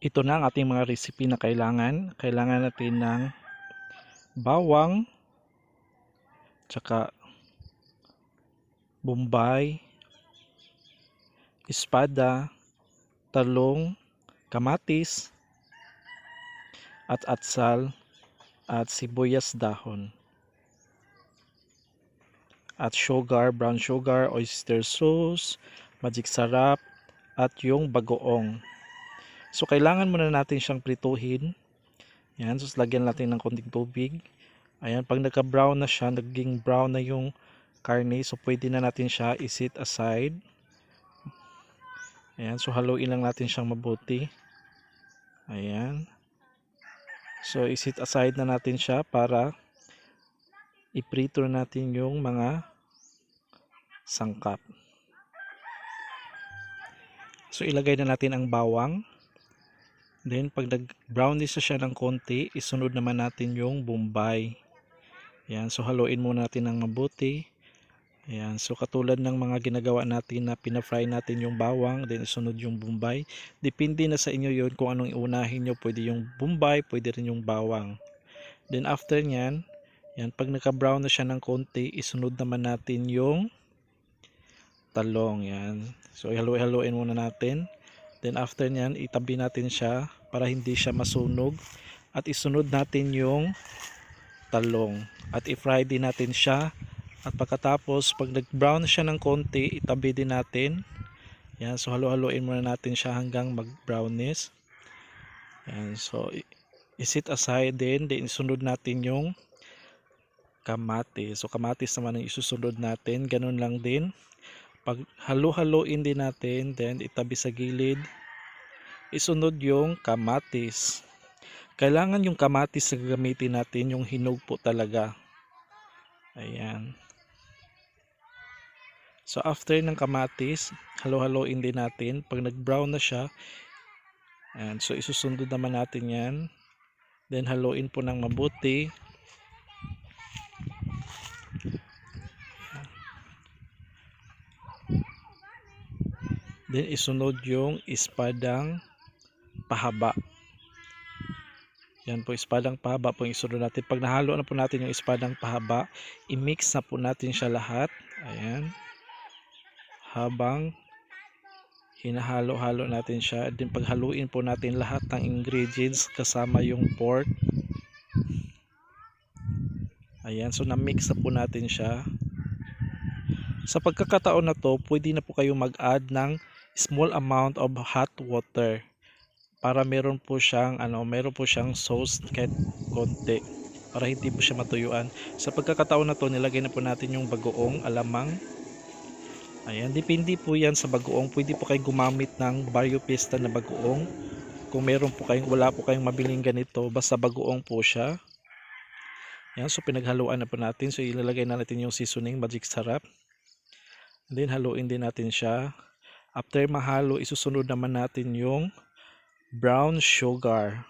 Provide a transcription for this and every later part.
Ito na ang ating mga recipe na kailangan. Kailangan natin ng bawang, tsaka bombay, espada, talong, kamatis, at atsal, at sibuyas dahon. At sugar, brown sugar, oyster sauce, magic sarap, at yung bagoong. So kailangan muna natin siyang prituhin. Yan, so lagyan natin ng konting tubig. Ayan, pag nagka-brown na siya, naging brown na yung karne, so pwede na natin siya i-set aside. Ayan, so haluin lang natin siyang mabuti. Ayan. So i-set aside na natin siya para iprito natin yung mga sangkap. So ilagay na natin ang bawang. Then pag nag-brownish na siya ng konti, isunod naman natin yung bombay. Ayan, so haluin muna natin ng mabuti. Ayan, so katulad ng mga ginagawa natin na pina-fry natin yung bawang, then isunod yung bombay. Depende na sa inyo yon kung anong iunahin nyo. Pwede yung bombay, pwede rin yung bawang. Then after nyan, yan, pag naka-brown na siya ng konti, isunod naman natin yung talong. Yan. So haluin muna natin. Then after nyan, itabi natin siya para hindi siya masunog. At isunod natin yung talong. At i-fry din natin siya. At pagkatapos, pag nag-brown siya ng konti, itabi din natin. Yan, so haluin muna natin siya hanggang mag-brownish. Yan, so i-set aside din. Then isunod natin yung kamatis. So kamatis naman ang isusunod natin. Ganun lang din. Pag halo-haloin din natin, then itabi sa gilid, isunod yung kamatis. Kailangan yung kamatis na gagamitin natin, yung hinog po talaga. Ayan. So after ng kamatis, halo-haloin din natin. Pag nag-brown na siya, ayan, so isusunod naman natin yan. Then haluin po ng mabuti. Then isunod yung espadang pahaba. Yan po, espadang pahaba po yung isunod natin. Pag nahalo na po natin yung espadang pahaba, i-mix na po natin siya lahat. Ayan. Habang hinahalo-halo natin siya. Then paghaluin po natin lahat ng ingredients kasama yung pork. Ayan, so na-mix na po natin siya. Sa pagkakataon na to, pwede na po kayo mag-add ng small amount of hot water para meron po siyang sauce kahit konti para hindi po siya matuyuan. Sa pagkakataon na to, nilagay na po natin yung bagoong alamang. Ayan, depende po yan sa bagoong. Pwede po kayong gumamit ng Barrio Fiesta na bagoong. Kung wala po kayong mabiling ganito, basta bagoong po siya. Ayan, so pinaghaluan na po natin. So ilalagay na natin yung seasoning, magic sarap. Then haluin din natin siya. After mahalo, isusunod naman natin yung brown sugar.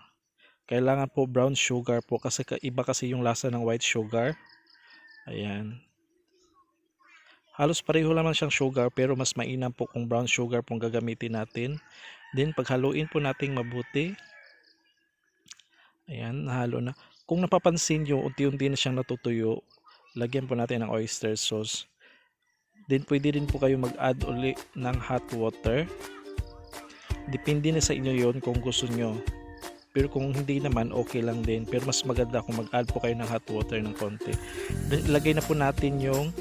Kailangan po brown sugar po kasi iba kasi yung lasa ng white sugar. Ayan. Halos pareho naman siyang sugar pero mas mainam po kung brown sugar pong gagamitin natin. Then paghaluin po natin mabuti. Ayan, nahalo na. Kung napapansin nyo, unti-unti na siyang natutuyo, lagyan po natin ng oyster sauce. Then pwede rin po kayo mag-add uli ng hot water. Depende na sa inyo yon kung gusto nyo. Pero kung hindi naman, okay lang din. Pero mas maganda kung mag-add po kayo ng hot water ng konti. Then ilagay na po natin yung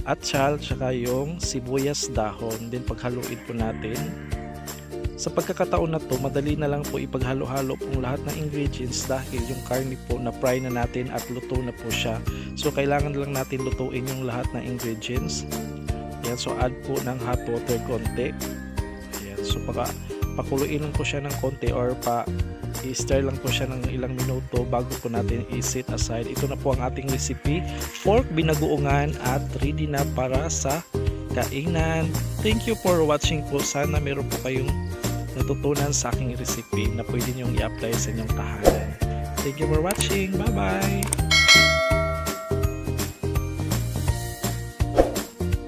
atsal tsaka yung sibuyas dahon. Then paghaluin po natin. Sa pagkakataon na to, madali na lang po ipaghalo-halo pong lahat ng ingredients dahil yung karne po na fry na natin at luto na po siya. So kailangan lang natin lutuin yung lahat ng ingredients. Ayan, so add po ng hot water konti. Ayan, so pakuluin lang po siya ng konti or i-stir lang po siya ng ilang minuto bago po natin i-set aside. Ito na po ang ating recipe, pork binagoongan, at ready na para sa kainan. Thank you for watching po. Sana meron po kayong natutunan sa aking recipe na pwede niyong i-apply sa inyong tahanan. Thank you for watching. Bye-bye!